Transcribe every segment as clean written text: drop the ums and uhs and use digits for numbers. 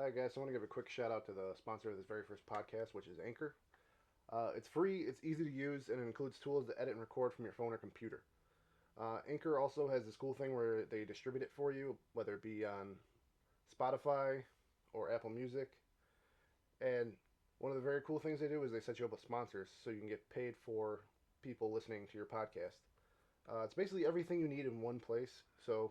Hi guys, I want to give a quick shout out to the sponsor of this very first podcast, which is Anchor. It's free, it's easy to use, and it includes tools to edit and record from your phone or computer. Anchor also has this cool thing where they distribute it for you, whether it be on Spotify or Apple Music. And one of the very cool things they do is they set you up with sponsors so you can get paid for people listening to your podcast. It's basically everything you need in one place. So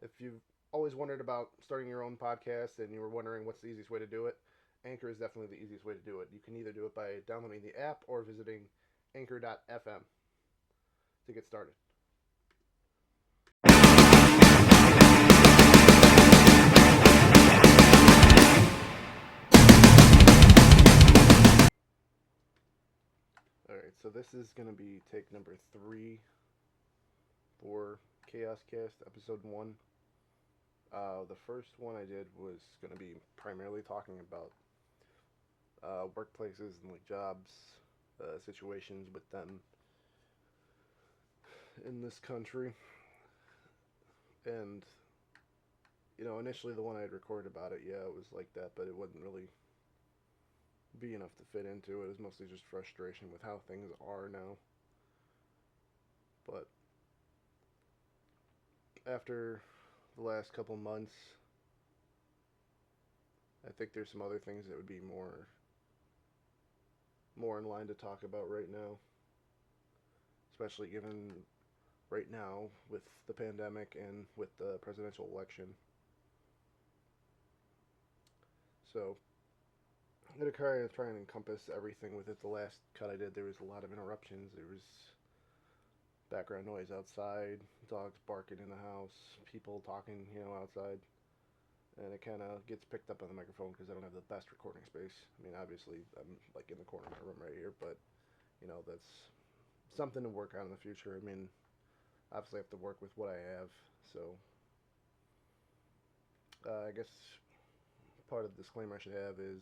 if you've always wondered about starting your own podcast and you were wondering what's the easiest way to do it, Anchor is definitely the easiest way to do it. You can either do it by downloading the app or visiting anchor.fm to get started. All right, so this is going to be take number 3 for Chaos Cast, episode 1. The first one I did was going to be primarily talking about workplaces and like jobs, situations with them in this country. And initially the one I had recorded about it, yeah, it was like that, but it wouldn't really be enough to fit into it. It was mostly just frustration with how things are now. But after the last couple months, I think there's some other things that would be more in line to talk about right now, especially given right now with the pandemic and with the presidential election. So I'm gonna try and encompass everything with it. The last cut I did, there was a lot of interruptions. There was background noise outside, dogs barking in the house, people talking, outside, and it kind of gets picked up on the microphone because I don't have the best recording space. I mean, obviously, I'm like in the corner of my room right here, but that's something to work on in the future. I mean, obviously, I have to work with what I have, so I guess part of the disclaimer I should have is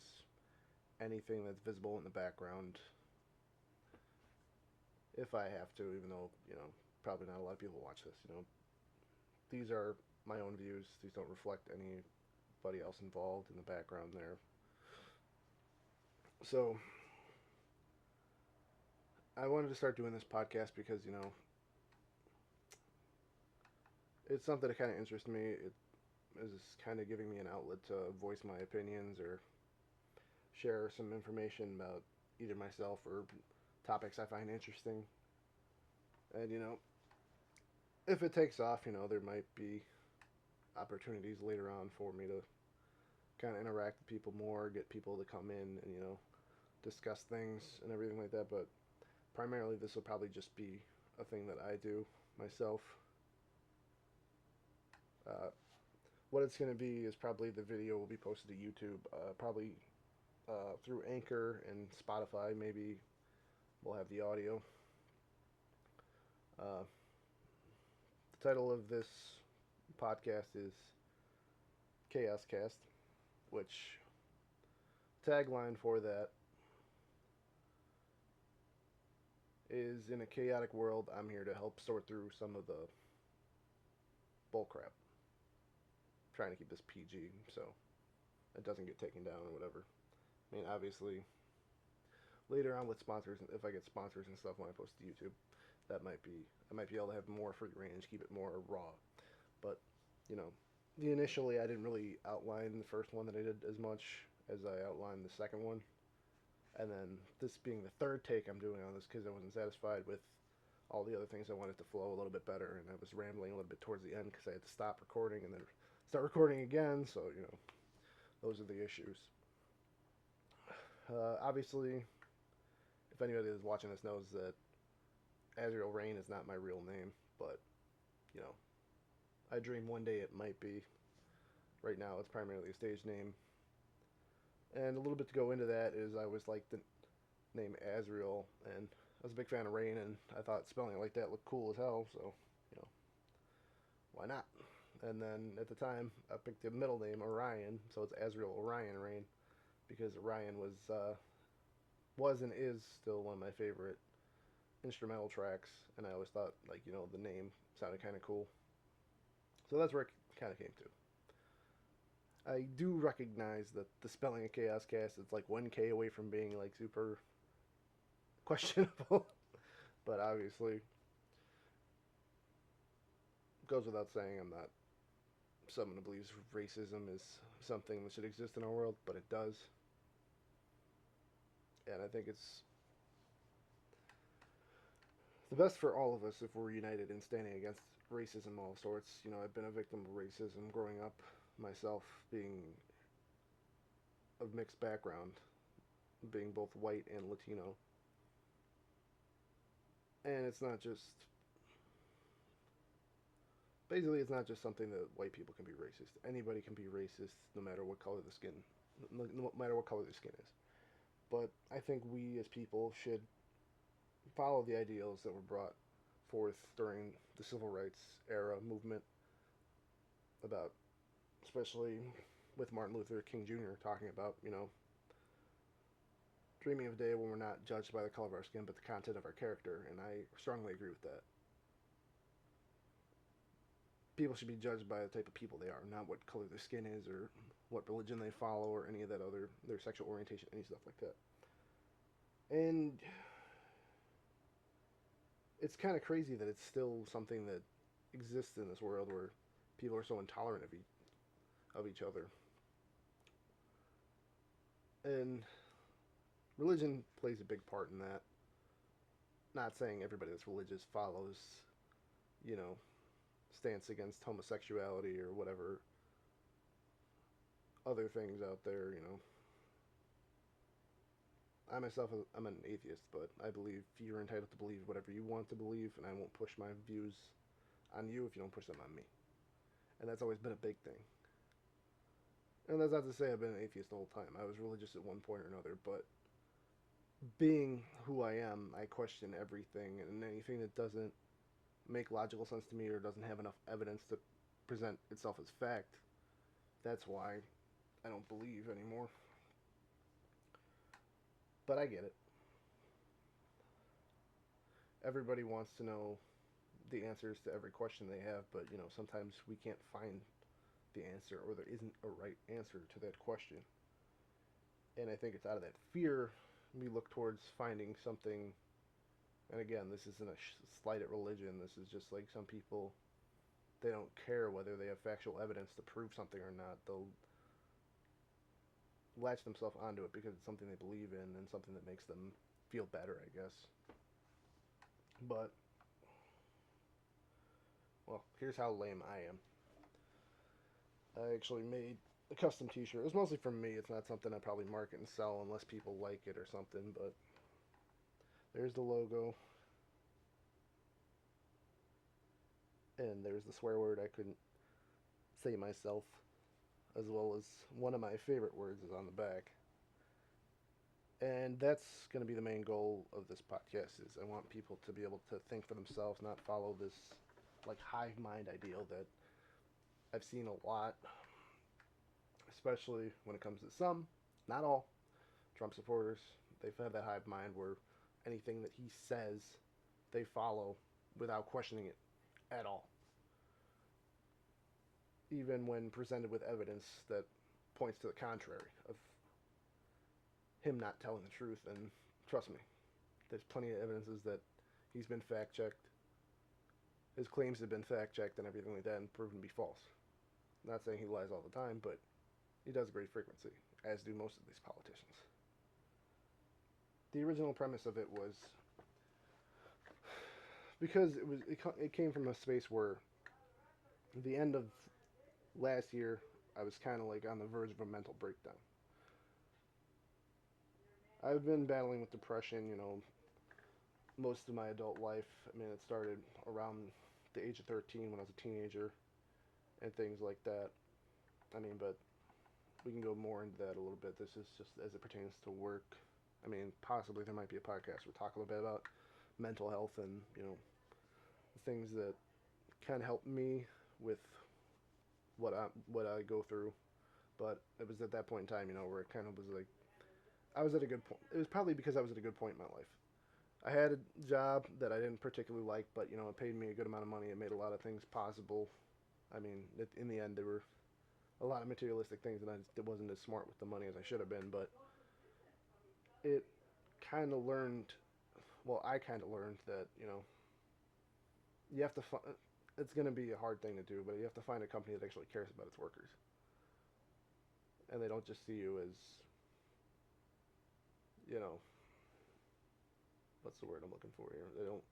anything that's visible in the background, if I have to, even though probably not a lot of people watch this. These are my own views. These don't reflect anybody else involved in the background there. So I wanted to start doing this podcast because it's something that kind of interests me. It is kind of giving me an outlet to voice my opinions or share some information about either myself or topics I find interesting. And if it takes off, there might be opportunities later on for me to kind of interact with people more, get people to come in and discuss things and everything like that. But primarily, this will probably just be a thing that I do myself. Uh, what it's going to be is probably the video will be posted to YouTube, probably through Anchor and Spotify. Maybe we'll have the audio. Uh, the title of this podcast is Chaos Cast, which tagline for that is in a chaotic world, I'm here to help sort through some of the bullcrap. Trying to keep this PG so it doesn't get taken down or whatever. I mean, obviously, later on with sponsors, if I get sponsors and stuff when I post to YouTube, that might be I might be able to have more free range, keep it more raw. But you know, the initially I didn't really outline the first one that I did as much as I outlined the second one, and then this being the third take I'm doing on this because I wasn't satisfied with all the other things. I wanted to flow a little bit better, and I was rambling a little bit towards the end because I had to stop recording and then start recording again. So those are the issues. Obviously, if anybody that's watching this knows that Azrael Rain is not my real name, but you know, I dream one day it might be. Right now, it's primarily a stage name. And a little bit to go into that is I was like the name Azrael, and I was a big fan of Rain, and I thought spelling it like that looked cool as hell, so you know, why not? And then at the time, I picked the middle name Orion, so it's Azrael Orion Rain, because Orion was and is still one of my favorite instrumental tracks, and I always thought like the name sounded kind of cool, so that's where it kind of came to. I do recognize that the spelling of Chaos Cast is like 1K away from being like super questionable, but obviously goes without saying I'm not someone who believes racism is something that should exist in our world, but it does, and I think it's the best for all of us if we're united in standing against racism of all sorts. You know, I've been a victim of racism growing up myself, being of mixed background, being both white and Latino. And it's not just basically it's not just something that white people can be racist. Anybody can be racist no matter what color the skin no matter what color their skin is. But I think we as people should follow the ideals that were brought forth during the civil rights era movement about especially with Martin Luther King Jr. talking about, you know, dreaming of a day when we're not judged by the color of our skin but the content of our character, and I strongly agree with that. People should be judged by the type of people they are, not what color their skin is or what religion they follow or any of that other their sexual orientation, any stuff like that. And it's kind of crazy that it's still something that exists in this world where people are so intolerant of each other. And religion plays a big part in that. Not saying everybody that's religious follows, you know, stance against homosexuality or whatever other things out there, you know. I myself, I'm an atheist, but I believe you're entitled to believe whatever you want to believe, and I won't push my views on you if you don't push them on me. And that's always been a big thing. And that's not to say I've been an atheist the whole time. I was religious at one point or another, but being who I am, I question everything, and anything that doesn't make logical sense to me or doesn't have enough evidence to present itself as fact, that's why I don't believe anymore. But I get it. Everybody wants to know the answers to every question they have, but you know, sometimes we can't find the answer or there isn't a right answer to that question. And I think it's out of that fear we look towards finding something. And again, this isn't a slight at religion. This is just like some people, they don't care whether they have factual evidence to prove something or not. They'll latch themselves onto it because it's something they believe in and something that makes them feel better, I guess. But, well, here's how lame I am. I actually made a custom t-shirt. It was mostly for me. It's not something I probably market and sell unless people like it or something, but there's the logo. And there's the swear word I couldn't say myself, as well as one of my favorite words is on the back. And that's going to be the main goal of this podcast is I want people to be able to think for themselves, not follow this like hive mind ideal that I've seen a lot, especially when it comes to some, not all, Trump supporters. They've had that hive mind where anything that he says, they follow without questioning it at all, even when presented with evidence that points to the contrary of him not telling the truth. And trust me, there's plenty of evidences that he's been fact checked. His claims have been fact checked and everything like that and proven to be false. I'm not saying he lies all the time, but he does a great frequency, as do most of these politicians. The original premise of it was because it came from a space where at the end of last year I was kind of like on the verge of a mental breakdown. I've been battling with depression, you know, most of my adult life. I mean, it started around the age of 13 when I was a teenager and things like that. I mean, but we can go more into that a little bit. This is just as it pertains to work. I mean, possibly there might be a podcast where we talk a little bit about mental health and, you know, things that can help me with what I go through. But it was at that point in time, you know, where it kind of was like I was at a good point. It was probably because I was at a good point in my life. I had a job that I didn't particularly like, but it paid me a good amount of money. It made a lot of things possible. I mean, in the end, they were a lot of materialistic things, and I just wasn't as smart with the money as I should have been. But it kind of learned. Well, I kind of learned that you have to. It's going to be a hard thing to do, but you have to find a company that actually cares about its workers, and they don't just see you as you know what's the word I'm looking for here. They don't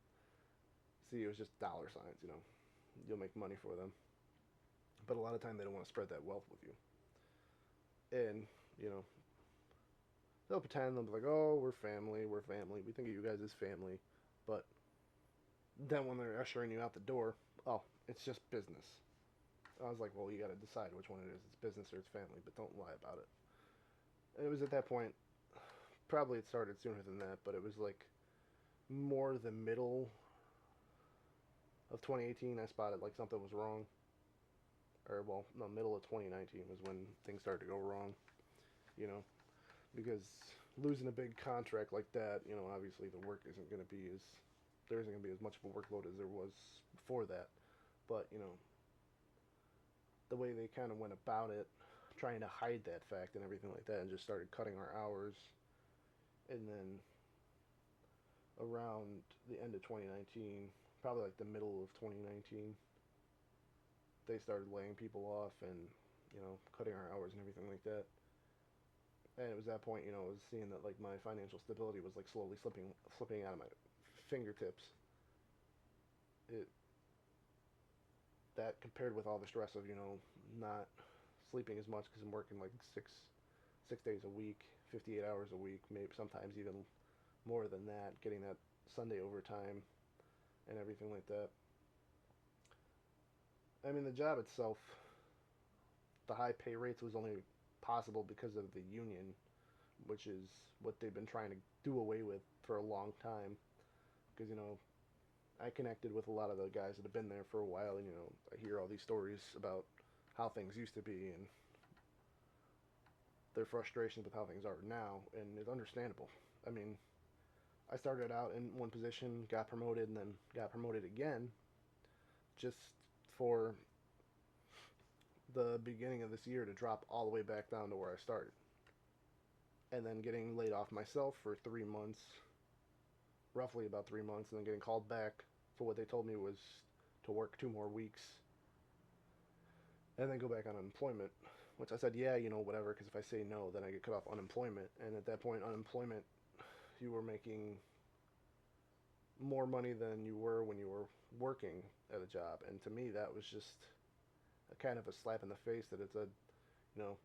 see you as just dollar signs. You'll make money for them, but a lot of time they don't want to spread that wealth with you, and you know they'll pretend they'll be like, "Oh, we're family, we're family. We think of you guys as family," but then when they're ushering you out the door, oh, it's just business. I was like, well, you got to decide which one it is. It's business or it's family, but don't lie about it. And it was at that point, probably it started sooner than that, but it was like more the middle of 2018. I spotted like something was wrong, or well, no, middle of 2019 was when things started to go wrong. You know, because losing a big contract like that, obviously the work isn't going to be as there isn't going to be as much of a workload as there was before that. But the way they kind of went about it, trying to hide that fact and everything like that, and just started cutting our hours, and then around the end of 2019, probably like the middle of 2019, they started laying people off and cutting our hours and everything like that. And it was that point, I was seeing that like my financial stability was like slowly slipping out of my fingertips. It that compared with all the stress of not sleeping as much because I'm working like six days a week, 58 hours a week, maybe sometimes even more than that, getting that Sunday overtime and everything like that. I mean, the job itself, the high pay rates was only possible because of the union, which is what they've been trying to do away with for a long time. Because I connected with a lot of the guys that have been there for a while, and I hear all these stories about how things used to be and their frustrations with how things are now, and it's understandable. I mean, I started out in one position, got promoted, and then got promoted again, just for the beginning of this year to drop all the way back down to where I started, and then getting laid off myself for 3 months, roughly about 3 months, and then getting called back for what they told me was to work 2 more weeks and then go back on unemployment, which I said, yeah, whatever, because if I say no, then I get cut off unemployment. And at that point, unemployment, you were making more money than you were when you were working at a job. And to me, that was just a kind of a slap in the face that it's a, you know,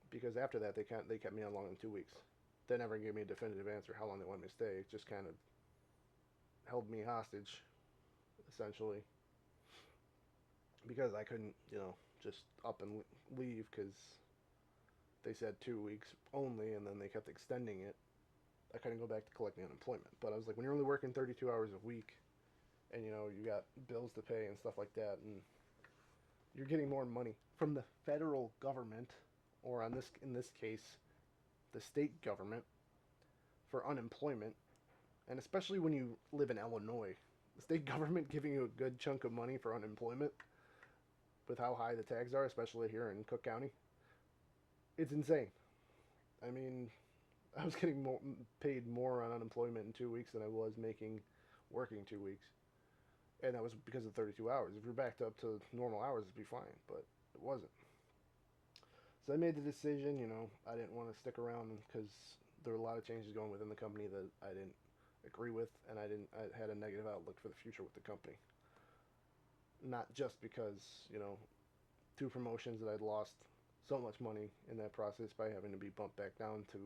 because after that, they kept me on longer than 2 weeks. They never gave me a definitive answer how long they wanted me to stay. It just kind of held me hostage, essentially, because I couldn't, just up and leave because they said 2 weeks only, and then they kept extending it. I couldn't go back to collecting unemployment. But I was like, when you're only working 32 hours a week, and you got bills to pay and stuff like that, and you're getting more money from the federal government, or in this case, the state government, for unemployment, and especially when you live in Illinois, the state government giving you a good chunk of money for unemployment with how high the taxes are, especially here in Cook County, it's insane. I mean, I was getting paid more on unemployment in 2 weeks than I was making working 2 weeks, and that was because of 32 hours. If you're backed up to normal hours, it'd be fine, but it wasn't. So I made the decision. I didn't want to stick around because there were a lot of changes going within the company that I didn't agree with, and I had a negative outlook for the future with the company. Not just because, 2 promotions that I'd lost so much money in that process by having to be bumped back down to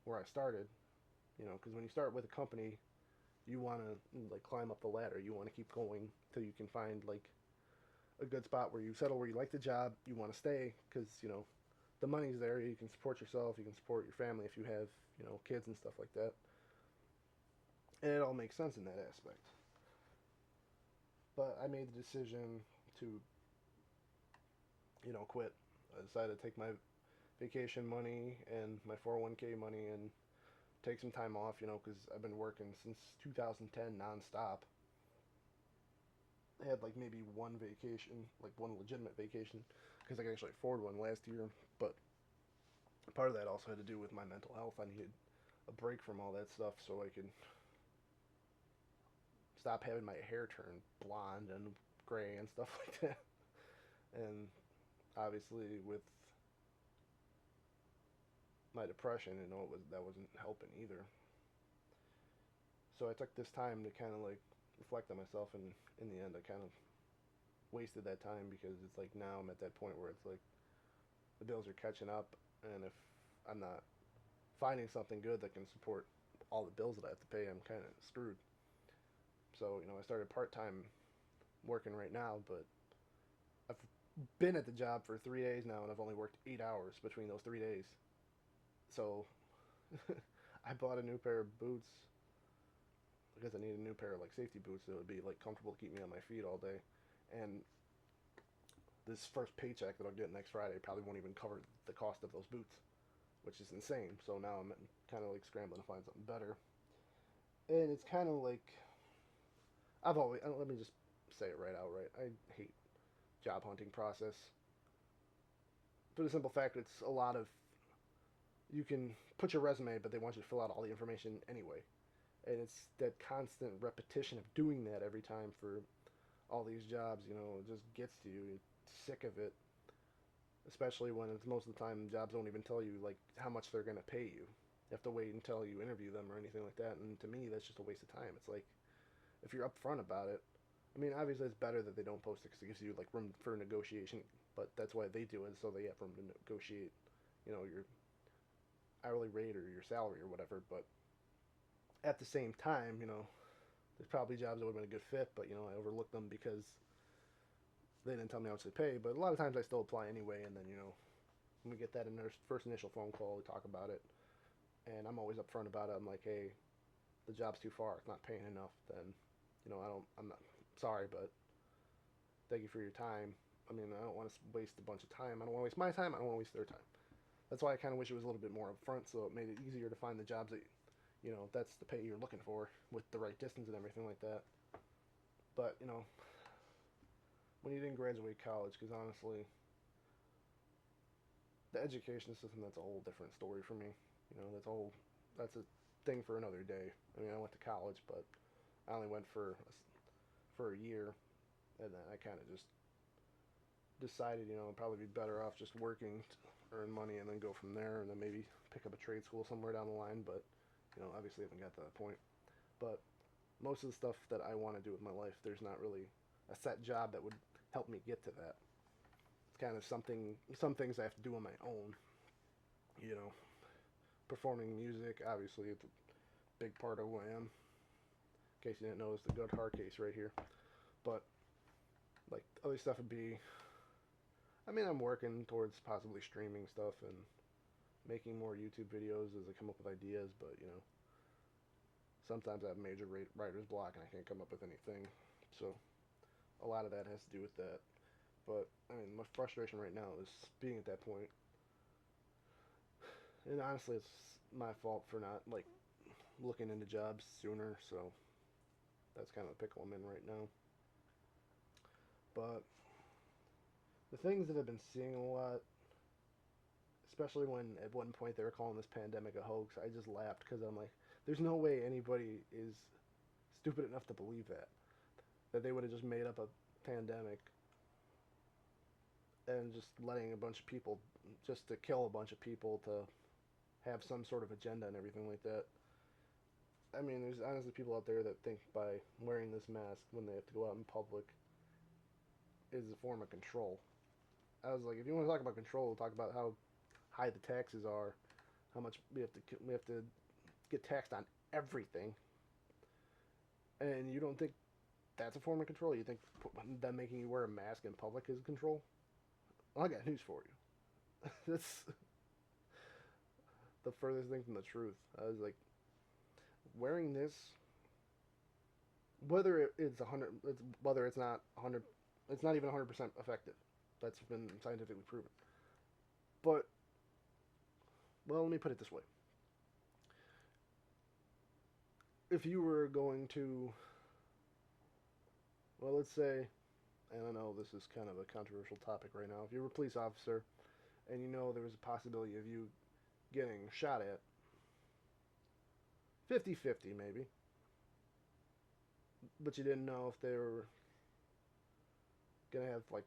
where I started. Because when you start with a company, you want to like climb up the ladder. You want to keep going till you can find like a good spot where you settle, where you like the job, you want to stay, because the money's there. You can support yourself, you can support your family if you have kids and stuff like that, and it all makes sense in that aspect. But I made the decision to quit. I decided to take my vacation money and my 401k money and take some time off, because I've been working since 2010 nonstop. had like maybe one vacation, like one legitimate vacation, because I could actually afford one last year. But part of that also had to do with my mental health. I needed a break from all that stuff so I could stop having my hair turn blonde and gray and stuff like that. And obviously with my depression, that wasn't helping either. So I took this time to kind of like reflect on myself, and in the end, I kind of wasted that time because it's like now I'm at that point where it's like the bills are catching up, and if I'm not finding something good that can support all the bills that I have to pay, I'm kind of screwed. So I started part time working right now, but I've been at the job for 3 days now, and I've only worked 8 hours between those 3 days. So I bought a new pair of boots because I need a new pair of like safety boots that would be like comfortable to keep me on my feet all day. And this first paycheck that I'll get next Friday probably won't even cover the cost of those boots, which is insane. So now I'm kind of like scrambling to find something better. And it's kind of like let me just say it right out right. I hate job hunting process for the simple fact it's a lot of you can put your resume, but they want you to fill out all the information anyway. And it's that constant repetition of doing that every time for all these jobs, it just gets to you. You're sick of it, especially when it's most of the time jobs don't even tell you like how much they're gonna pay you. You have to wait until you interview them or anything like that. And to me, that's just a waste of time. It's like if you're upfront about it. I mean, obviously it's better that they don't post it because it gives you like room for negotiation. But that's why they do it, so they have room to negotiate, your hourly rate or your salary or whatever. But at the same time, there's probably jobs that would have been a good fit, but I overlooked them because they didn't tell me how much they pay. But a lot of times I still apply anyway, and then when we get that first initial phone call, we talk about it, and I'm always upfront about it. I'm like, hey, the job's too far, it's not paying enough. Then I'm not sorry, but thank you for your time. I mean, I don't want to waste a bunch of time. I don't want to waste my time. I don't want to waste their time. That's why I kind of wish it was a little bit more upfront, so it made it easier to find the jobs that that's the pay you're looking for with the right distance and everything like that. But when you didn't graduate college, because honestly, the education system, that's a whole different story for me. That's a thing for another day. I mean, I went to college, but I only went for a year, and then I kind of just decided, it'd probably be better off just working to earn money and then go from there, and then maybe pick up a trade school somewhere down the line. But obviously, I haven't got to that point. But most of the stuff that I want to do with my life, there's not really a set job that would help me get to that. It's kind of some things I have to do on my own. You know, Performing music, obviously, it's a big part of who I am. In case you didn't know, it's the good heart case right here. But like other stuff would be, I mean, I'm working towards possibly streaming stuff and making more YouTube videos as I come up with ideas. But sometimes I have major writer's block and I can't come up with anything. So a lot of that has to do with that. But I mean, my frustration right now is being at that point. And honestly, it's my fault for not like looking into jobs sooner. So that's kind of the pickle I'm in right now. But the things that I've been seeing a lot, especially when at one point they were calling this pandemic a hoax, I just laughed because I'm like, there's no way anybody is stupid enough to believe that they would have just made up a pandemic and just letting a bunch of people just to kill a bunch of people to have some sort of agenda and everything like that. I mean, there's honestly people out there that think by wearing this mask when they have to go out in public is a form of control. I was like, if you want to talk about control, talk about how high the taxes are, how much we have to get taxed on everything, and you don't think that's a form of control? You think them making you wear a mask in public is control? Well, I got news for you. That's the furthest thing from the truth. I was like, wearing this, whether it's not 100, it's not even 100% effective. That's been scientifically proven. But well, let me put it this way: if you were going to Well, let's say, and I know this is kind of a controversial topic right now, if you were a police officer and you know there was a possibility of you getting shot at, 50-50 maybe, but you didn't know if they were going to have like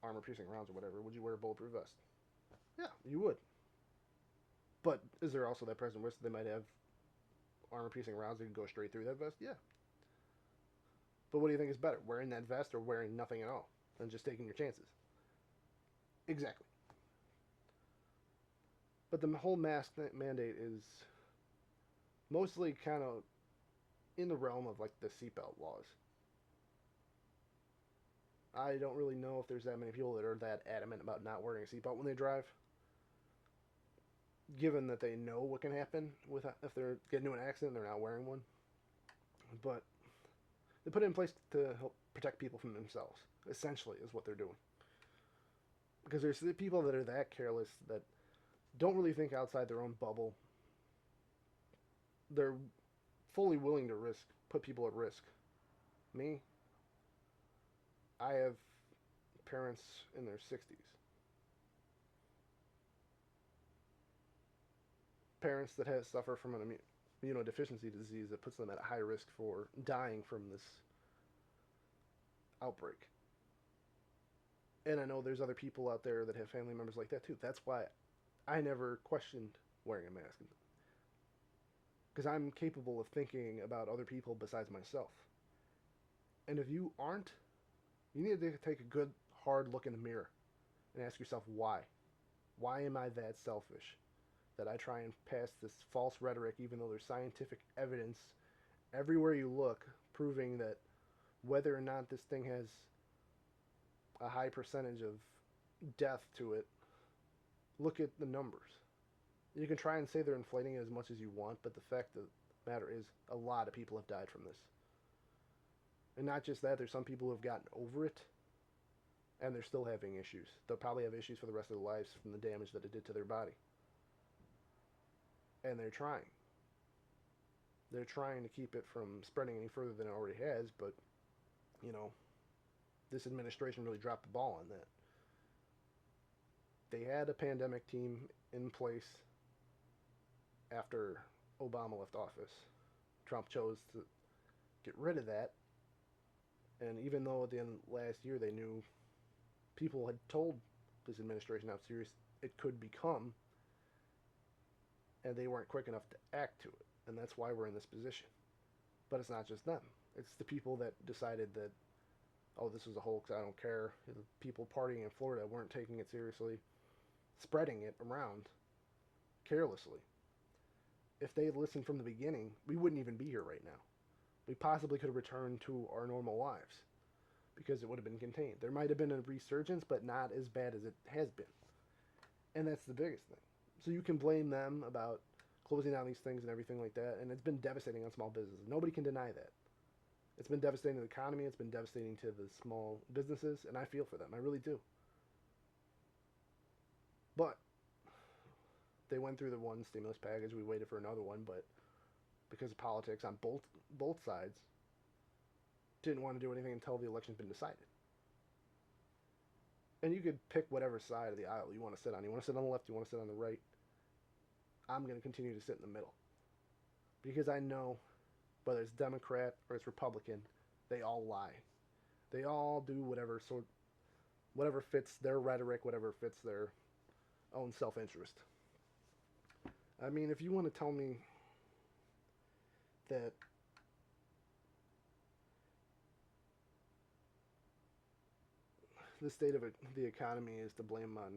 armor piercing rounds or whatever, would you wear a bulletproof vest? Yeah, you would. But is there also that present risk that they might have armor piercing rounds that can go straight through that vest? Yeah. But what do you think is better, wearing that vest or wearing nothing at all and just taking your chances? Exactly. But the whole mask mandate is mostly kind of in the realm of like the seatbelt laws. I don't really know if there's that many people that are that adamant about not wearing a seatbelt when they drive, given that they know what can happen with if they're getting into an accident and they're not wearing one. But they put it in place to help protect people from themselves. Essentially, is what they're doing. Because there's the people that are that careless that don't really think outside their own bubble. They're fully willing to put people at risk. Me, I have parents in their 60s. Parents that suffer from an immunodeficiency disease that puts them at a high risk for dying from this outbreak. And I know there's other people out there that have family members like that too. That's why I never questioned wearing a mask. Because I'm capable of thinking about other people besides myself. And if you aren't, you need to take a good, hard look in the mirror and ask yourself why. Why am I that selfish? That I try and pass this false rhetoric even though there's scientific evidence everywhere you look proving that whether or not this thing has a high percentage of death to it, look at the numbers. You can try and say they're inflating it as much as you want, but the fact of the matter is a lot of people have died from this. And not just that, there's some people who have gotten over it and they're still having issues. They'll probably have issues for the rest of their lives from the damage that it did to their body. And they're trying. They're trying to keep it from spreading any further than it already has, but, you know, this administration really dropped the ball on that. They had a pandemic team in place after Obama left office. Trump chose to get rid of that. And even though at the end of last year they knew people had told this administration how serious it could become, and they weren't quick enough to act to it. And that's why we're in this position. But it's not just them. It's the people that decided that, oh, this is a hoax, I don't care. The people partying in Florida weren't taking it seriously, spreading it around carelessly. If they had listened from the beginning, we wouldn't even be here right now. We possibly could have returned to our normal lives because it would have been contained. There might have been a resurgence, but not as bad as it has been. And that's the biggest thing. So you can blame them about closing down these things and everything like that, and it's been devastating on small businesses. Nobody can deny that. It's been devastating to the economy, it's been devastating to the small businesses, and I feel for them. I really do. But they went through the one stimulus package, we waited for another one, but because of politics on both sides, didn't want to do anything until the election's been decided. And you could pick whatever side of the aisle you want to sit on. You want to sit on the left, you want to sit on the right. I'm going to continue to sit in the middle. Because I know, whether it's Democrat or it's Republican, they all lie. They all do whatever fits their rhetoric, whatever fits their own self-interest. I mean, if you want to tell me that the state of the economy is to blame on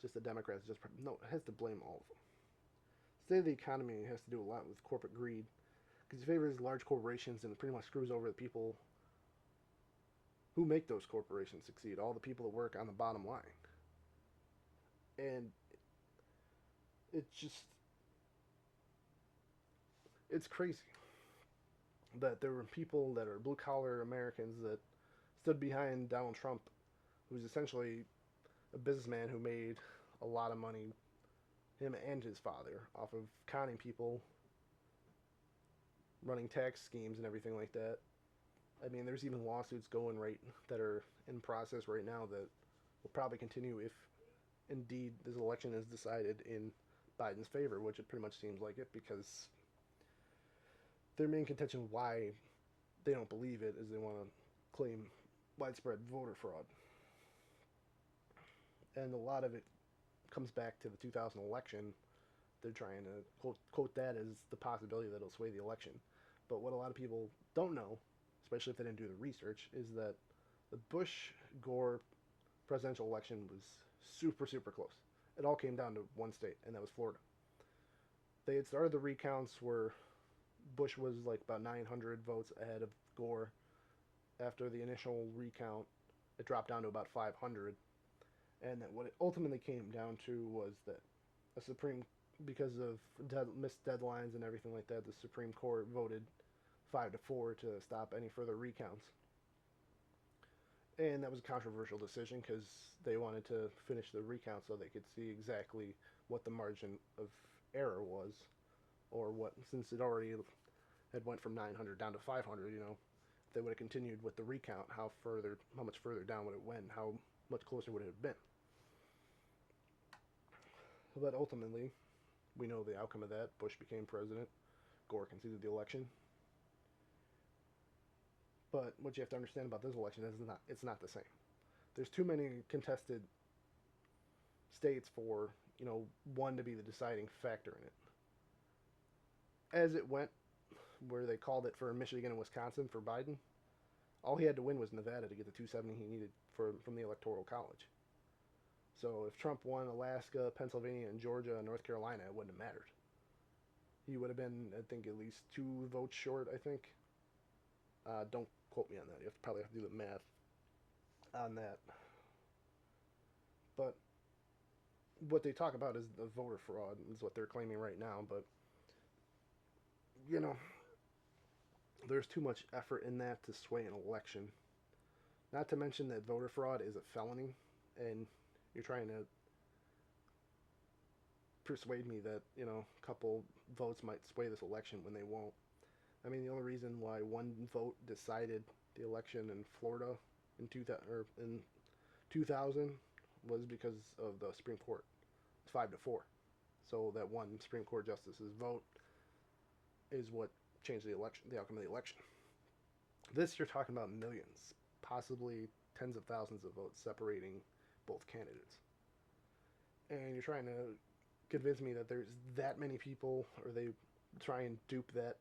just the Democrats, no, it has to blame all of them. The state of the economy has to do a lot with corporate greed because it favors large corporations and pretty much screws over the people who make those corporations succeed, all the people that work on the bottom line. And it's crazy that there were people that are blue collar Americans that stood behind Donald Trump, who's essentially a businessman who made a lot of money, him and his father, off of conning people, running tax schemes and everything like that. I mean, there's even lawsuits going right that are in process right now that will probably continue if indeed this election is decided in Biden's favor, which it pretty much seems like it, because their main contention why they don't believe it is they want to claim widespread voter fraud. And a lot of it comes back to the 2000 election. They're trying to quote that as the possibility that it'll sway the election. But what a lot of people don't know, especially if they didn't do the research, is that the Bush Gore presidential election was super, super close. It all came down to one state, and that was Florida. They had started the recounts where Bush was like about 900 votes ahead of Gore. After the initial recount, it dropped down to about 500. And that what it ultimately came down to was that a Supreme, because of missed deadlines and everything like that, the Supreme Court voted 5-4 to stop any further recounts. And that was a controversial decision because they wanted to finish the recount so they could see exactly what the margin of error was, or what, since it already had went from 900 down to 500. If they would have continued with the recount, how much further down would it went? How much closer would it have been? But ultimately, we know the outcome of that. Bush became president. Gore conceded the election. But what you have to understand about this election is it's not the same. There's too many contested states for one to be the deciding factor in it. As it went, where they called it for Michigan and Wisconsin for Biden, all he had to win was Nevada to get the 270 he needed from the Electoral College. So if Trump won Alaska, Pennsylvania, and Georgia, and North Carolina, it wouldn't have mattered. He would have been, I think, at least 2 votes short, I think. Don't quote me on that. You probably have to do the math on that. But what they talk about is the voter fraud, is what they're claiming right now. But, there's too much effort in that to sway an election. Not to mention that voter fraud is a felony, and you're trying to persuade me that, a couple votes might sway this election when they won't. I mean, the only reason why one vote decided the election in Florida in 2000 was because of the Supreme Court. It's 5-4. So that one Supreme Court justice's vote is what changed the outcome of the election. This, you're talking about millions, possibly tens of thousands of votes separating both candidates. And you're trying to convince me that there's that many people, or they try and dupe that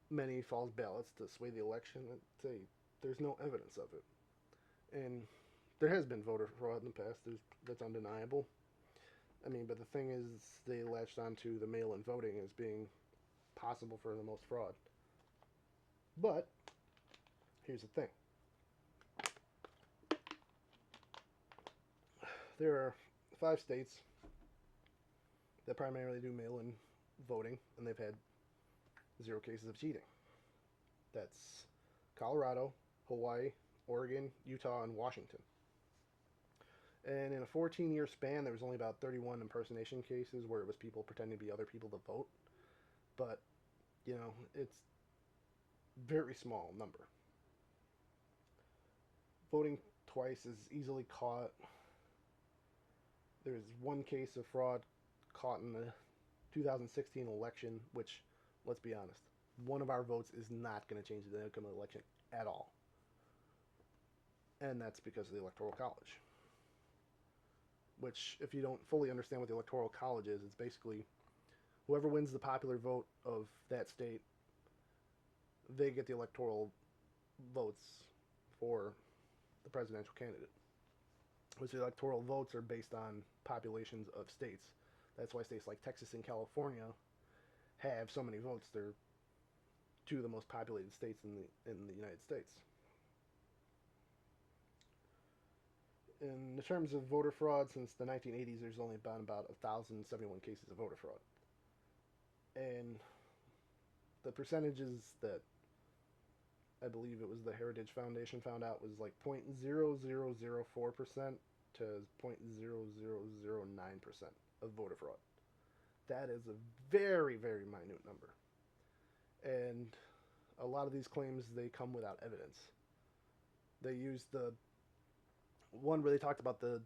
many false ballots to sway the election. There's no evidence of it. And there has been voter fraud in the past. That's undeniable. I mean, but the thing is, they latched onto the mail-in voting as being possible for the most fraud. But here's the thing. There are 5 states that primarily do mail-in voting, and they've had 0 cases of cheating. That's Colorado, Hawaii, Oregon, Utah, and Washington. And in a 14-year span, there was only about 31 impersonation cases where it was people pretending to be other people to vote. But, it's very small number. Voting twice is easily caught. There's 1 case of fraud caught in the 2016 election, which, let's be honest, one of our votes is not going to change the outcome of the election at all. And that's because of the Electoral College. Which, if you don't fully understand what the Electoral College is, it's basically whoever wins the popular vote of that state, they get the electoral votes for the presidential candidate. Which the electoral votes are based on populations of states. That's why states like Texas and California have so many votes. They're 2 of the most populated states in the United States. In the terms of voter fraud, since the 1980s, there's only been about 1,071 cases of voter fraud. And the percentages that I believe it was the Heritage Foundation found out was like 0.0004% to 0.0009% of voter fraud. That is a very, very minute number. And a lot of these claims they come without evidence. They used the one where they talked about the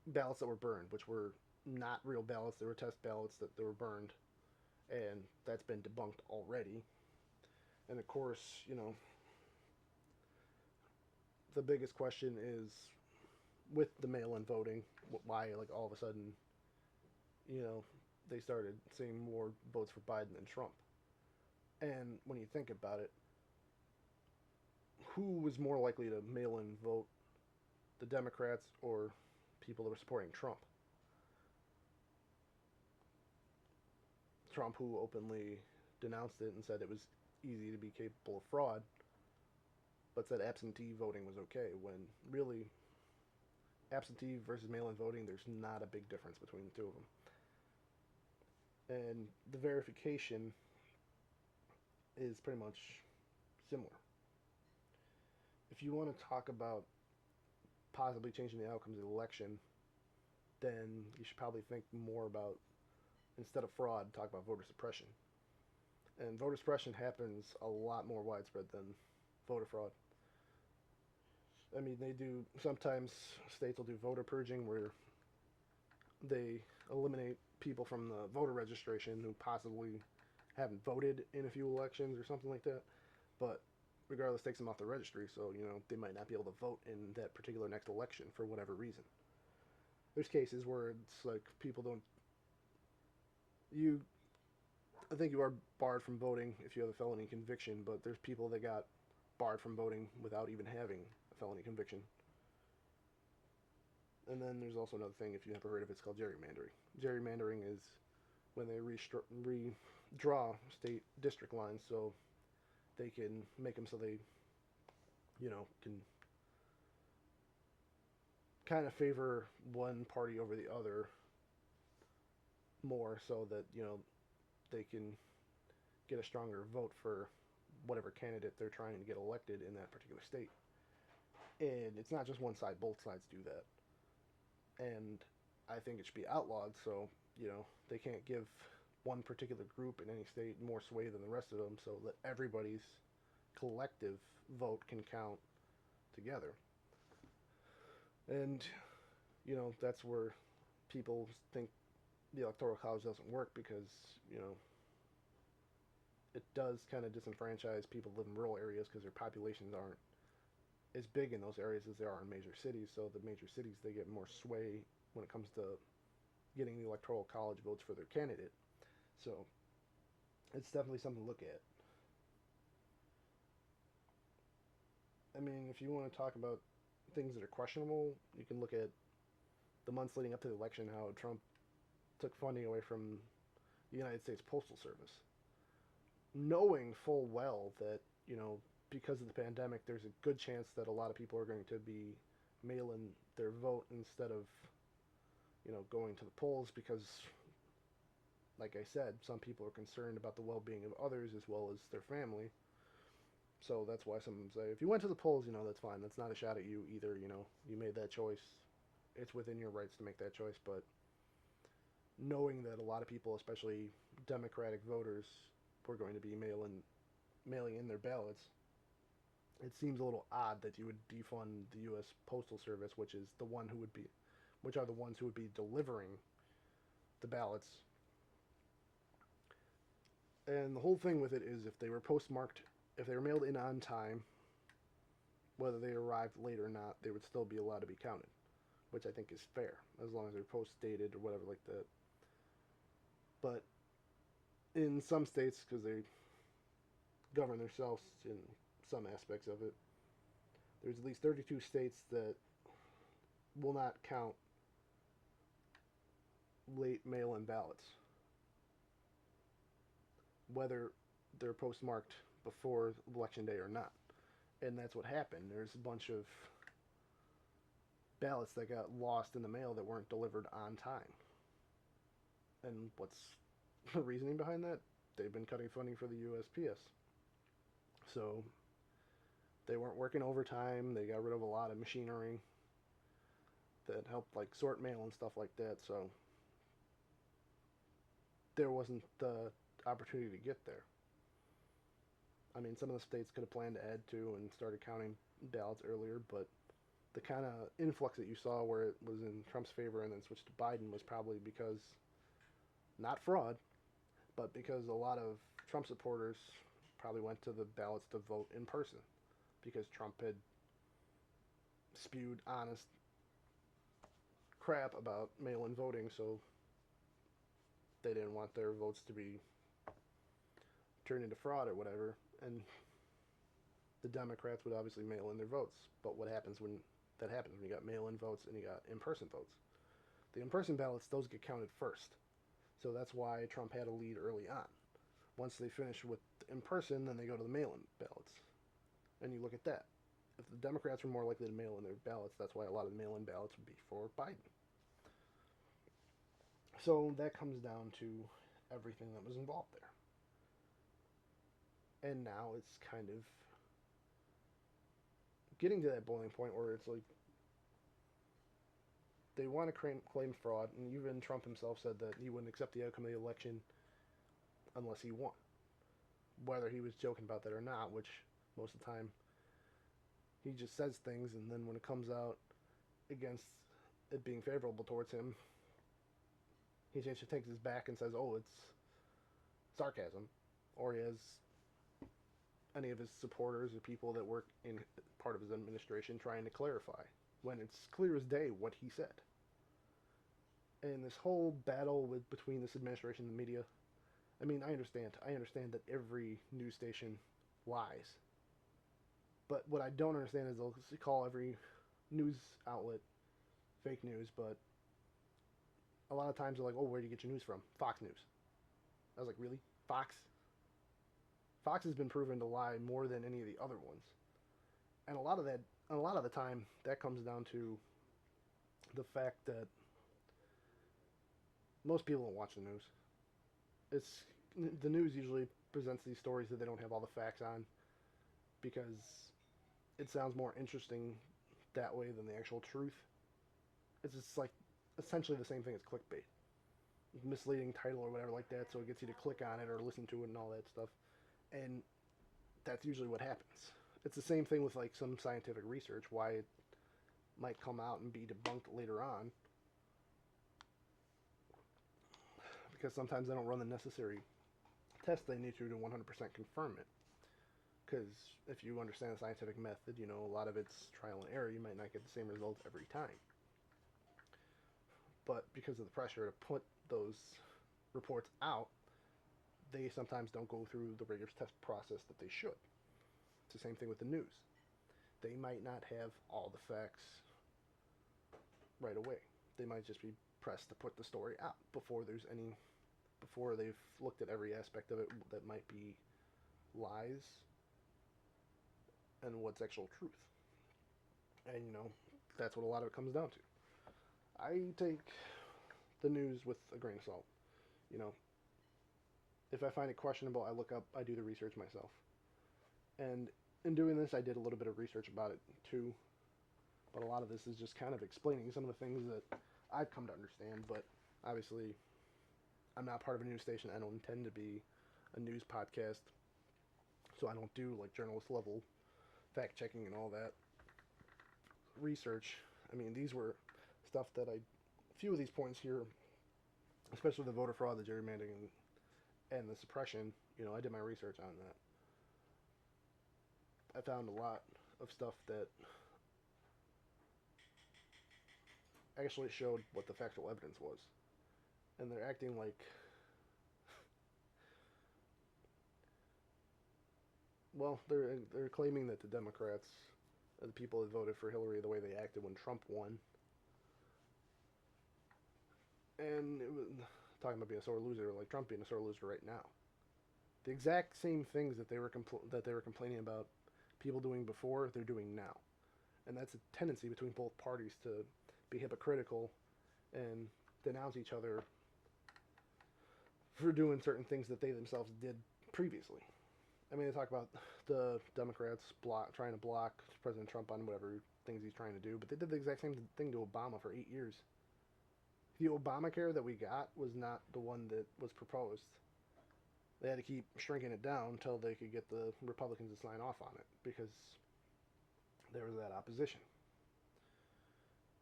ballots that were burned, which were not real ballots. They were test ballots that they were burned, and that's been debunked already. And of course, the biggest question is with the mail-in voting, why like all of a sudden, you know, they started seeing more votes for Biden than Trump. And when you think about it, who was more likely to mail-in vote, the Democrats or people that were supporting Trump? Trump, who openly denounced it and said it was easy to be capable of fraud, but said absentee voting was okay, when really absentee versus mail-in voting, there's not a big difference between the two of them. And the verification is pretty much similar. If you want to talk about possibly changing the outcomes of the election, then you should probably think more about, instead of fraud, talk about voter suppression. And voter suppression happens a lot more widespread than voter fraud. I mean, they do, sometimes states will do voter purging where they eliminate people from the voter registration who possibly haven't voted in a few elections or something like that. But regardless, takes them off the registry, so, they might not be able to vote in that particular next election for whatever reason. There's cases where it's like people don't, I think you are barred from voting if you have a felony conviction, but there's people that got barred from voting without even having a felony conviction. And then there's also another thing, if you haven't heard of it, it's called gerrymandering. Gerrymandering is when they redraw state district lines so they can make them so they, can kind of favor one party over the other more so that, they can get a stronger vote for whatever candidate they're trying to get elected in that particular state. And it's not just one side, both sides do that. And I think it should be outlawed so, they can't give one particular group in any state more sway than the rest of them so that everybody's collective vote can count together. And, that's where people think the Electoral College doesn't work because, it does kind of disenfranchise people who live in rural areas because their populations aren't as big in those areas as they are in major cities. So the major cities, they get more sway when it comes to getting the Electoral College votes for their candidate. So it's definitely something to look at. I mean, if you want to talk about things that are questionable, you can look at the months leading up to the election, how Trump took funding away from the United States Postal Service, knowing full well that, because of the pandemic, there's a good chance that a lot of people are going to be mailing their vote instead of, going to the polls because, like I said, some people are concerned about the well-being of others as well as their family. So that's why some say, if you went to the polls, that's fine. That's not a shot at you either, you made that choice. It's within your rights to make that choice, but knowing that a lot of people, especially Democratic voters, were going to be mailing in their ballots, it seems a little odd that you would defund the U.S. Postal Service, which are the ones who would be delivering the ballots. And the whole thing with it is if they were postmarked, if they were mailed in on time, whether they arrived late or not, they would still be allowed to be counted, which I think is fair, as long as they're post-dated or whatever like that. But in some states, because they govern themselves in some aspects of it, there's at least 32 states that will not count late mail-in ballots, whether they're postmarked before election day or not. And that's what happened. There's a bunch of ballots that got lost in the mail that weren't delivered on time. And what's the reasoning behind that? They've been cutting funding for the USPS. So they weren't working overtime. They got rid of a lot of machinery that helped like sort mail and stuff like that. So there wasn't the opportunity to get there. I mean, some of the states could have planned to add to and started counting ballots earlier, but the kind of influx that you saw where it was in Trump's favor and then switched to Biden was probably because, not fraud, but because a lot of Trump supporters probably went to the ballots to vote in person because Trump had spewed honest crap about mail-in voting, so they didn't want their votes to be turned into fraud or whatever. And the Democrats would obviously mail in their votes. But what happens when that happens? When you got mail-in votes and you got in-person votes. The in-person ballots, those get counted first. So that's why Trump had a lead early on. Once they finish with in-person, then they go to the mail-in ballots. And you look at that. If the Democrats were more likely to mail in their ballots, that's why a lot of the mail-in ballots would be for Biden. So that comes down to everything that was involved there. And now it's kind of getting to that boiling point where it's like they want to claim fraud, and even Trump himself said that he wouldn't accept the outcome of the election unless he won. Whether he was joking about that or not, which most of the time he just says things, and then when it comes out against it being favorable towards him, he just takes his back and says, "Oh, it's sarcasm," or he has any of his supporters or people that work in part of his administration trying to clarify when it's clear as day what he said. And this whole battle between this administration and the media, I mean, I understand that every news station lies. But what I don't understand is they'll call every news outlet fake news, but a lot of times they're like, "Oh, where do you get your news from?" Fox News. I was like, "Really? Fox?" Fox has been proven to lie more than any of the other ones. And a lot of the time, that comes down to the fact that most people don't watch the news. It's the news usually presents these stories that they don't have all the facts on because it sounds more interesting that way than the actual truth. It's just like essentially the same thing as clickbait, misleading title or whatever like that, so it gets you to click on it or listen to it and all that stuff. And that's usually what happens. It's the same thing with like some scientific research, why it might come out and be debunked later on, because sometimes they don't run the necessary tests they need to 100% confirm it. Because if you understand the scientific method, you know, a lot of it's trial and error. You might not get the same results every time. But because of the pressure to put those reports out, they sometimes don't go through the rigorous test process that they should. It's the same thing with the news. They might not have all the facts right away. They might just be pressed to put the story out before they've looked at every aspect of it that might be lies and what's actual truth. And, you know, that's what a lot of it comes down to. I take the news with a grain of salt. You know, if I find it questionable, I do the research myself. And in doing this, I did a little bit of research about it too. But a lot of this is just kind of explaining some of the things that I've come to understand. But obviously, I'm not part of a news station. I don't intend to be a news podcast. So I don't do like journalist level fact checking and all that research. I mean, these were stuff that a few of these points here, especially the voter fraud, the gerrymandering, and the suppression, you know, I did my research on that. I found a lot of stuff that actually showed what the factual evidence was. And they're acting like, well, they're claiming that the Democrats, the people that voted for Hillary, the way they acted when Trump won, and it was talking about being a sore loser, like Trump being a sore loser right now. The exact same things that they were complaining about people doing before, they're doing now, and that's a tendency between both parties to be hypocritical and denounce each other for doing certain things that they themselves did previously. I mean, they talk about the Democrats trying to block President Trump on whatever things he's trying to do, but they did the exact same thing to Obama for 8 years. The Obamacare that we got was not the one that was proposed. They had to keep shrinking it down until they could get the Republicans to sign off on it because there was that opposition.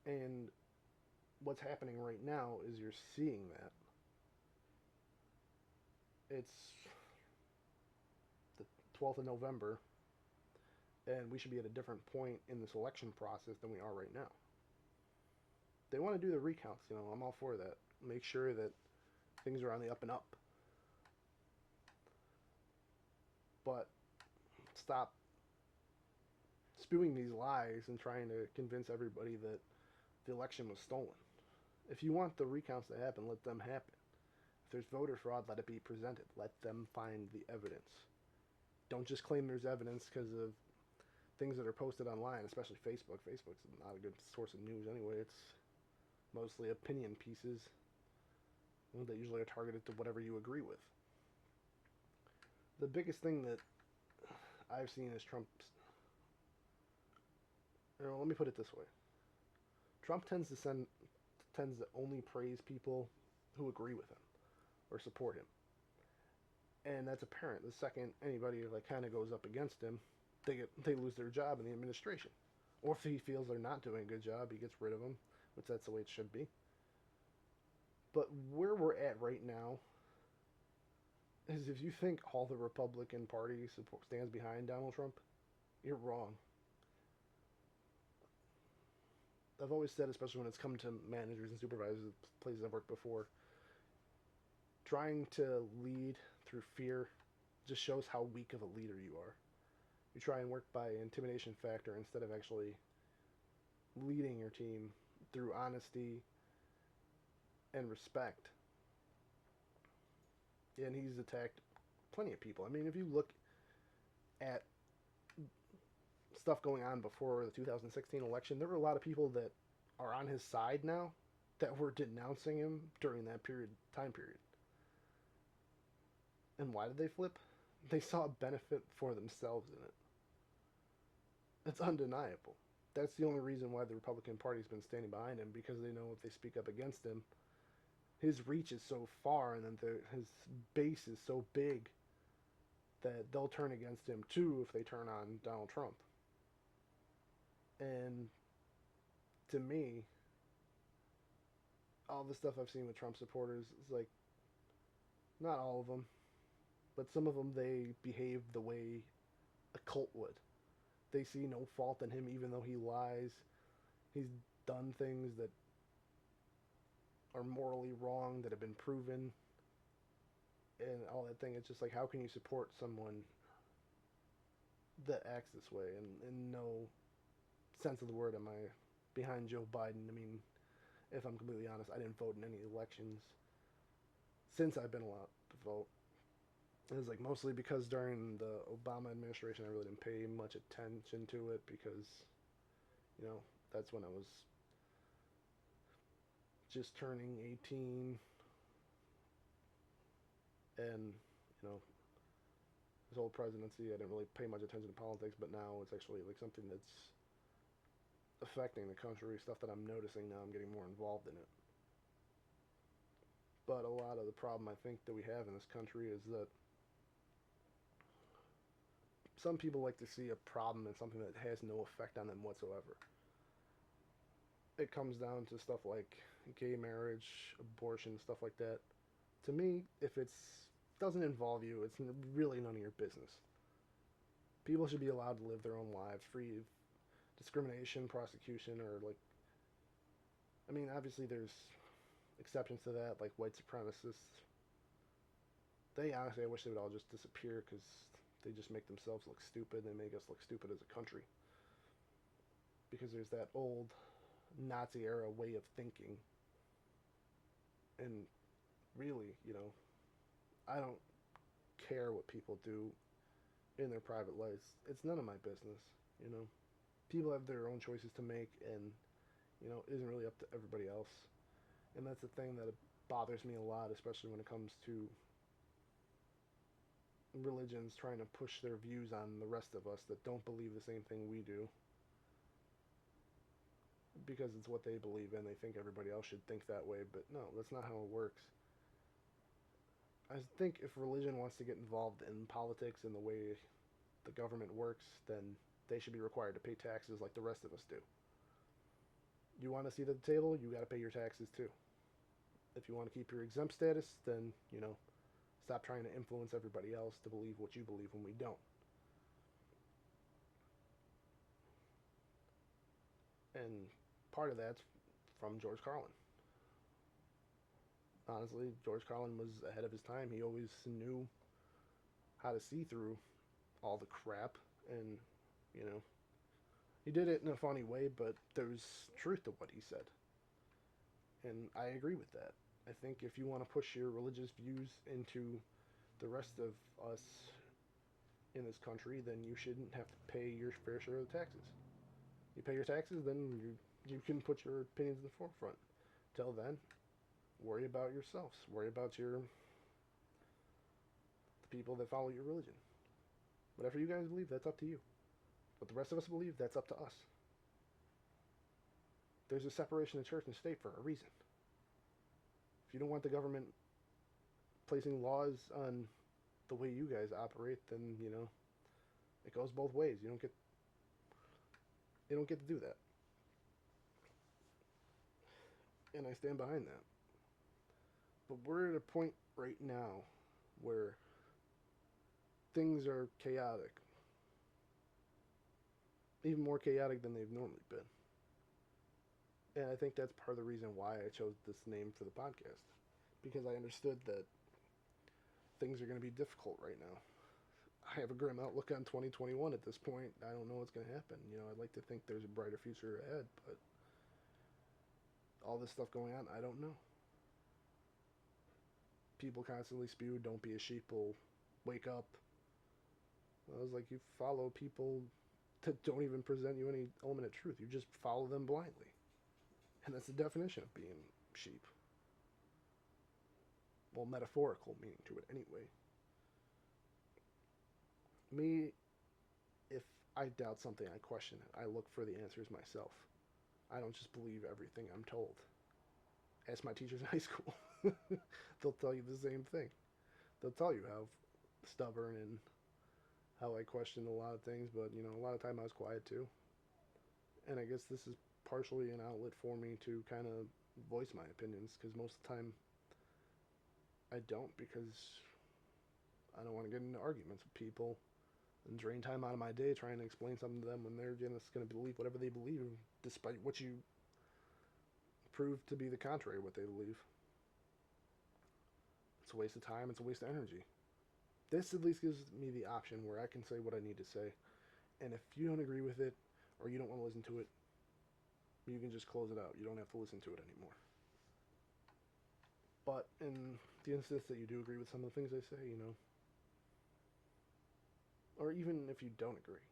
And what's happening right now is you're seeing that. It's the 12th of November, and we should be at a different point in this election process than we are right now. They want to do the recounts, I'm all for that. Make sure that things are on the up and up. But stop spewing these lies and trying to convince everybody that the election was stolen. If you want the recounts to happen, let them happen. If there's voter fraud, let it be presented. Let them find the evidence. Don't just claim there's evidence because of things that are posted online, especially Facebook. Facebook's not a good source of news anyway. It's mostly opinion pieces that usually are targeted to whatever you agree with. The biggest thing that I've seen is Trump's. Let me put it this way: Trump tends to only praise people who agree with him or support him, and that's apparent. The second anybody kind of goes up against him, they lose their job in the administration, or if he feels they're not doing a good job, he gets rid of them, which that's the way it should be. But where we're at right now is if you think all the Republican Party stands behind Donald Trump, you're wrong. I've always said, especially when it's come to managers and supervisors at places I've worked before, trying to lead through fear just shows how weak of a leader you are. You try and work by intimidation factor instead of actually leading your team through honesty and respect. And he's attacked plenty of people. I mean, if you look at stuff going on before the 2016 election, there were a lot of people that are on his side now that were denouncing him during that time period. And why did they flip? They saw a benefit for themselves in it. It's undeniable. That's the only reason why the Republican Party's been standing behind him, because they know if they speak up against him, his reach is so far and then his base is so big that they'll turn against him too if they turn on Donald Trump. And to me, all the stuff I've seen with Trump supporters is like, not all of them, but some of them, they behave the way a cult would. They see no fault in him even though he lies. He's done things that are morally wrong that have been proven and all that thing. It's just like, how can you support someone that acts this way? And in no sense of the word am I behind Joe Biden. I mean, if I'm completely honest, I didn't vote in any elections since I've been allowed to vote. It was like mostly because during the Obama administration I really didn't pay much attention to it because, that's when I was just turning 18 and, his whole presidency, I didn't really pay much attention to politics, but now it's actually like something that's affecting the country, stuff that I'm noticing now. I'm getting more involved in it. But a lot of the problem I think that we have in this country is that some people like to see a problem in something that has no effect on them whatsoever. It comes down to stuff like gay marriage, abortion, stuff like that. To me, if it doesn't involve you, it's really none of your business. People should be allowed to live their own lives free of discrimination, prosecution, or obviously there's exceptions to that, like white supremacists. I wish they would all just disappear because they just make themselves look stupid. They make us look stupid as a country. Because there's that old Nazi era way of thinking. And really, I don't care what people do in their private lives. It's none of my business, People have their own choices to make, and, it isn't really up to everybody else. And that's the thing that bothers me a lot, especially when it comes to religions trying to push their views on the rest of us that don't believe the same thing we do. Because it's what they believe in. They think everybody else should think that way, but no, that's not how it works. I think if religion wants to get involved in politics and the way the government works, then they should be required to pay taxes like the rest of us do. You want a seat at the table, you got to pay your taxes too. If you want to keep your exempt status, then, stop trying to influence everybody else to believe what you believe when we don't. And part of that's from George Carlin. Honestly, George Carlin was ahead of his time. He always knew how to see through all the crap, and, you know, he did it in a funny way, but there's truth to what he said. And I agree with that. I think if you want to push your religious views into the rest of us in this country, then you shouldn't have to pay your fair share of the taxes. You pay your taxes, then you can put your opinions in the forefront. Till then, worry about yourselves. Worry about the people that follow your religion. Whatever you guys believe, that's up to you. What the rest of us believe, that's up to us. There's a separation of church and state for a reason. If you don't want the government placing laws on the way you guys operate, then, it goes both ways. You don't get to do that. And I stand behind that. But we're at a point right now where things are chaotic. Even more chaotic than they've normally been. And I think that's part of the reason why I chose this name for the podcast. Because I understood that things are going to be difficult right now. I have a grim outlook on 2021 at this point. I don't know what's going to happen. I'd like to think there's a brighter future ahead, but all this stuff going on, I don't know. People constantly spew, don't be a sheeple, wake up. I was like, you follow people that don't even present you any element of truth. You just follow them blindly. And that's the definition of being sheep. Well, metaphorical meaning to it anyway. Me, if I doubt something, I question it. I look for the answers myself. I don't just believe everything I'm told. Ask my teachers in high school. They'll tell you the same thing. They'll tell you how stubborn and how I questioned a lot of things, but, a lot of time I was quiet too. And I guess this is partially an outlet for me to kind of voice my opinions, because most of the time I don't, because I don't want to get into arguments with people and drain time out of my day trying to explain something to them when they're just going to believe whatever they believe, despite what you prove to be the contrary of what they believe. It's a waste of time. It's a waste of energy. This at least gives me the option where I can say what I need to say. And if you don't agree with it, or you don't want to listen to it, you can just close it out. You don't have to listen to it anymore. But in the instance that you do agree with some of the things I say, or even if you don't agree,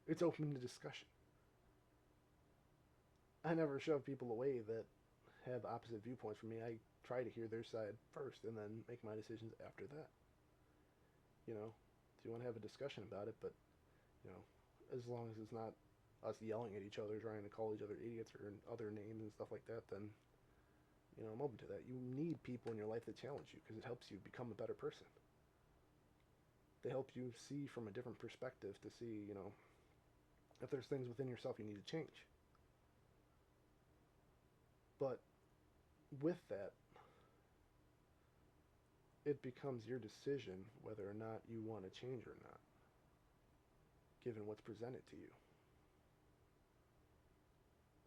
it's open to discussion. I never shove people away that have opposite viewpoints from me. I try to hear their side first and then make my decisions after that. If you want to have a discussion about it, but, as long as it's not us yelling at each other, trying to call each other idiots or other names and stuff like that, then, I'm open to that. You need people in your life that challenge you, because it helps you become a better person. They help you see from a different perspective to see, if there's things within yourself you need to change. But with that, it becomes your decision whether or not you want to change or not, given what's presented to you.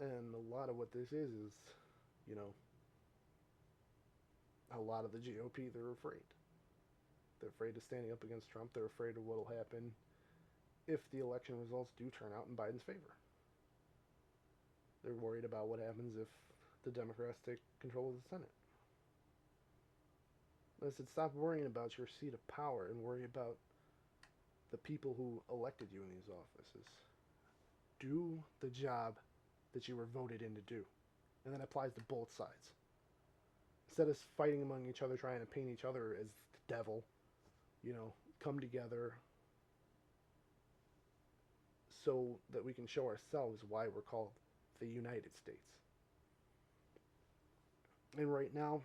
And a lot of what this is, a lot of the GOP, they're afraid. They're afraid of standing up against Trump. They're afraid of what will happen if the election results do turn out in Biden's favor. They're worried about what happens if the Democrats take control of the Senate. I said, stop worrying about your seat of power and worry about the people who elected you in these offices. Do the job that you were voted in to do. And that applies to both sides. Instead of fighting among each other, trying to paint each other as the devil, come together so that we can show ourselves why we're called the United States. And right now,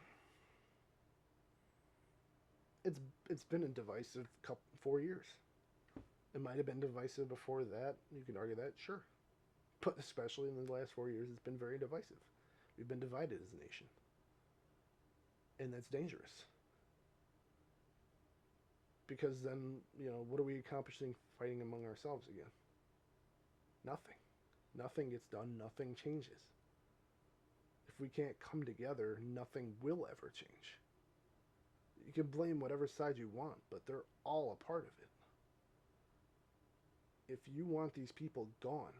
it's been a divisive couple 4 years. It might have been divisive before that. You can argue that, sure, but especially in the last 4 years, it's been very divisive. We've been divided as a nation, and that's dangerous because then what are we accomplishing fighting among ourselves again? Nothing. Nothing gets done. Nothing changes. If we can't come together, nothing will ever change. You can blame whatever side you want, but they're all a part of it. If you want these people gone,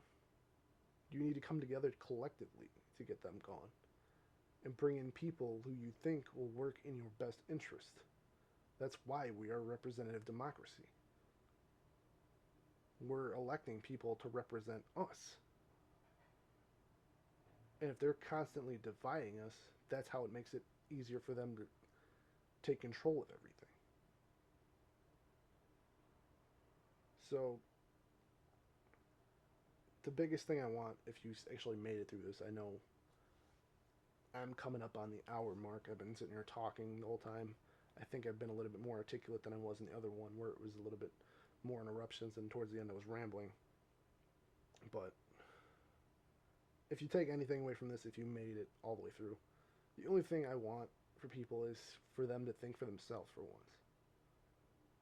you need to come together collectively to get them gone and bring in people who you think will work in your best interest. That's why we are representative democracy. We're electing people to represent us. And if they're constantly dividing us, that's how it makes it easier for them to take control of everything. So, the biggest thing I want, if you actually made it through this, I know I'm coming up on the hour mark. I've been sitting here talking the whole time. I think I've been a little bit more articulate than I was in the other one, where it was a little bit more interruptions, and towards the end I was rambling. But if you take anything away from this, if you made it all the way through, the only thing I want for people is for them to think for themselves for once.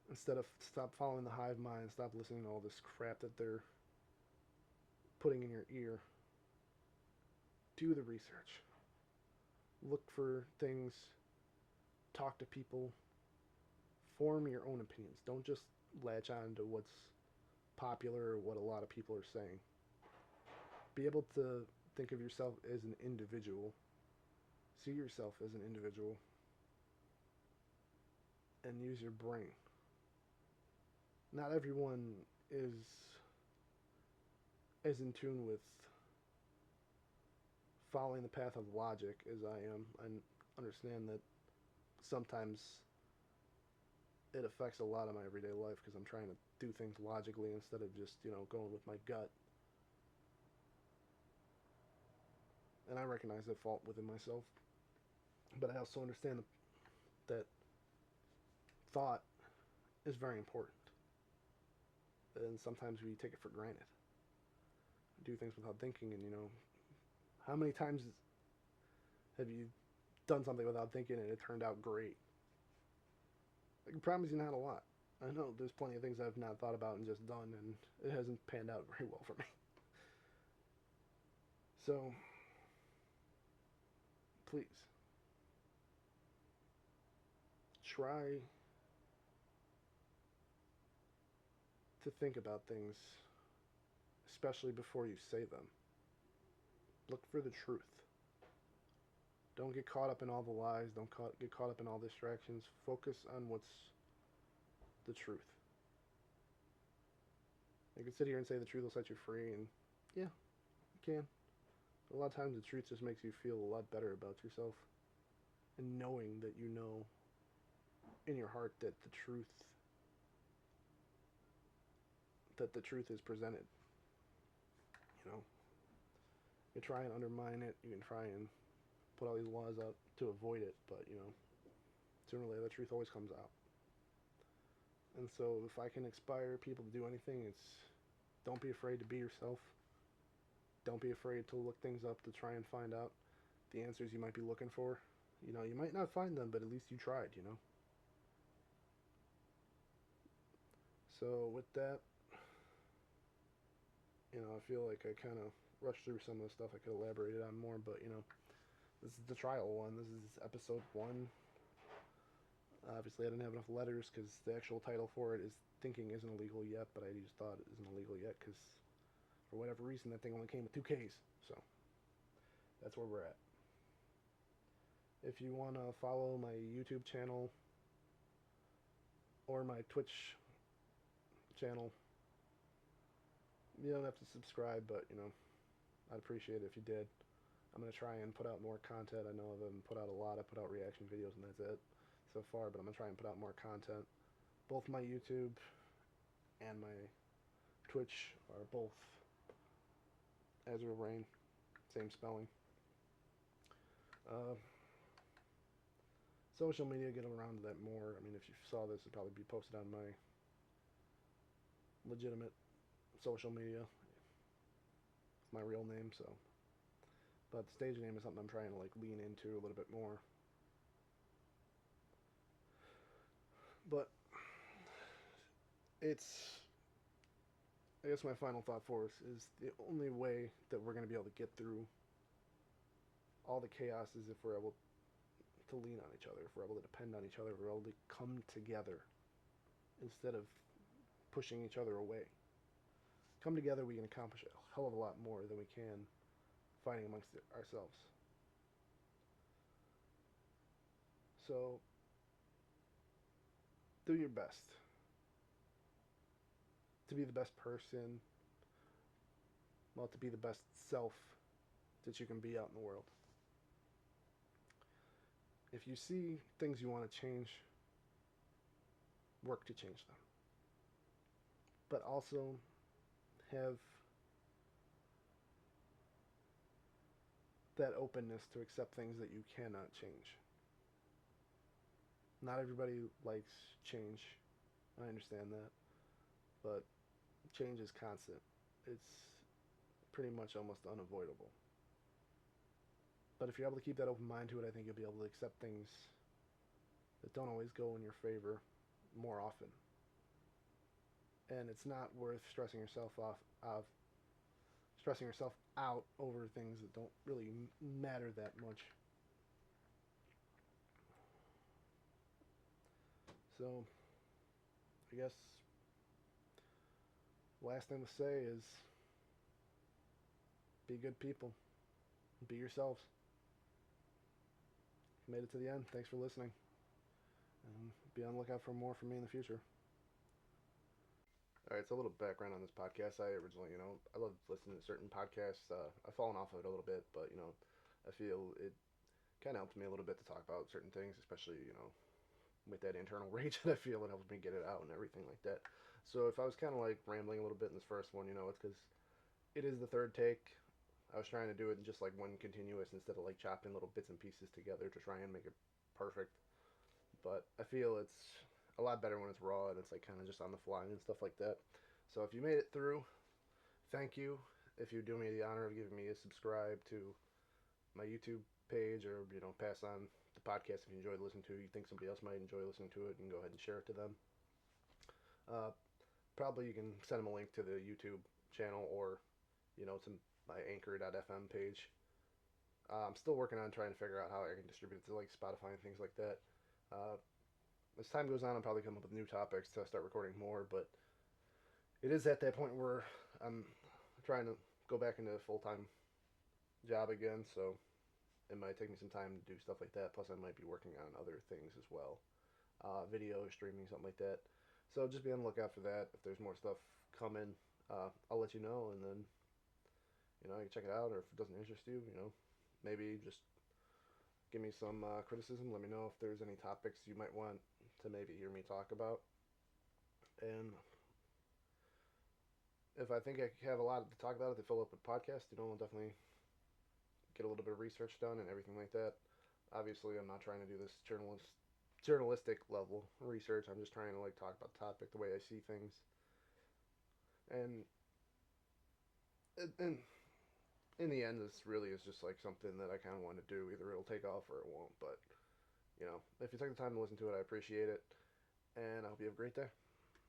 Instead of stop following the hive mind, stop listening to all this crap that they're putting in your ear. Do the research. Look for things. Talk to people. Form your own opinions. Don't just latch on to what's popular or what a lot of people are saying. Be able to think of yourself as an individual. See yourself as an individual. And use your brain. Not everyone is as in tune with following the path of logic as I am. I understand that sometimes it affects a lot of my everyday life because I'm trying to do things logically instead of just, going with my gut. And I recognize that fault within myself. But I also understand that thought is very important. And sometimes we take it for granted. We do things without thinking, and how many times have you done something without thinking and it turned out great? I can promise you not a lot. I know there's plenty of things I've not thought about and just done, and it hasn't panned out very well for me. So, please, try to think about things, especially before you say them. Look for the truth. Don't get caught up in all the lies. Don't get caught up in all distractions. Focus on what's the truth. You can sit here and say the truth will set you free, and yeah, you can. A lot of times the truth just makes you feel a lot better about yourself. And knowing that you know in your heart that the truth is presented. You try and undermine it, you can try and put all these laws out to avoid it, but sooner or later the truth always comes out. And so if I can inspire people to do anything, it's don't be afraid to be yourself. Don't be afraid to look things up to try and find out the answers you might be looking for. You might not find them, but at least you tried, So with that, I feel like I kind of rushed through some of the stuff I could elaborate on more, but this is the trial one. This is episode 1. Obviously, I didn't have enough letters because the actual title for it is Thinking Isn't Illegal Yet, but I just thought it isn't illegal yet because for whatever reason that thing only came with 2 Ks. So that's where we're at. If you want to follow my YouTube channel or my Twitch channel, you don't have to subscribe, but I'd appreciate it if you did. I'm going to try and put out more content. I know I haven't put out a lot. I put out reaction videos and that's it so far, but I'm going to try and put out more content. Both my YouTube and my Twitch are both Azrael Rain, same spelling. social media, get around to that more. I mean, if you saw this, it'd probably be posted on my legitimate social media, my real name. So, but the stage name is something I'm trying to like lean into a little bit more. But it's, I guess my final thought for us is the only way that we're going to be able to get through all the chaos is if we're able to lean on each other, if we're able to depend on each other, if we're able to come together instead of pushing each other away. Come together, we can accomplish a hell of a lot more than we can fighting amongst ourselves. So, do your best to be the best person, well, to be the best self that you can be out in the world. If you see things you want to change, work to change them. But also have that openness to accept things that you cannot change. Not everybody likes change. I understand that. But change is constant. It's pretty much almost unavoidable. But if you're able to keep that open mind to it, I think you'll be able to accept things that don't always go in your favor more often. And it's not worth stressing yourself out over things that don't really matter that much. So, I guess last thing to say is be good people. Be yourselves. Made it to the end. Thanks for listening. And be on the lookout for more from me in the future. All right, so a little background on this podcast. I originally, I love listening to certain podcasts. I've fallen off of it a little bit, but, I feel it kind of helps me a little bit to talk about certain things, especially, with that internal rage that I feel. It helps me get it out and everything like that. So if I was kind of like rambling a little bit in this first one, it's because it is the third take. I was trying to do it in just like one continuous instead of like chopping little bits and pieces together to try and make it perfect. But I feel it's a lot better when it's raw and it's like kind of just on the fly and stuff like that. So if you made it through, thank you. If you do me the honor of giving me a subscribe to my YouTube page, or pass on the podcast if you enjoyed listening to it, you think somebody else might enjoy listening to it, and go ahead and share it to them. Probably you can send them a link to the YouTube channel or to my anchor.fm page. I'm still working on trying to figure out how I can distribute it to like Spotify and things like that. As time goes on, I'll probably come up with new topics to start recording more, but it is at that point where I'm trying to go back into a full-time job again, so it might take me some time to do stuff like that. Plus, I might be working on other things as well, video, streaming, something like that. So just be on the lookout for that. If there's more stuff coming, I'll let you know, and then you can check it out. Or if it doesn't interest you, maybe just give me some criticism. Let me know if there's any topics you might want to maybe hear me talk about. And if I think I have a lot to talk about to fill up a podcast, I'll definitely get a little bit of research done and everything like that. Obviously, I'm not trying to do this journalistic level research. I'm just trying to like talk about the topic the way I see things. And in the end, this really is just like something that I kind of want to do. Either it'll take off or it won't. But if you take the time to listen to it, I appreciate it. And I hope you have a great day.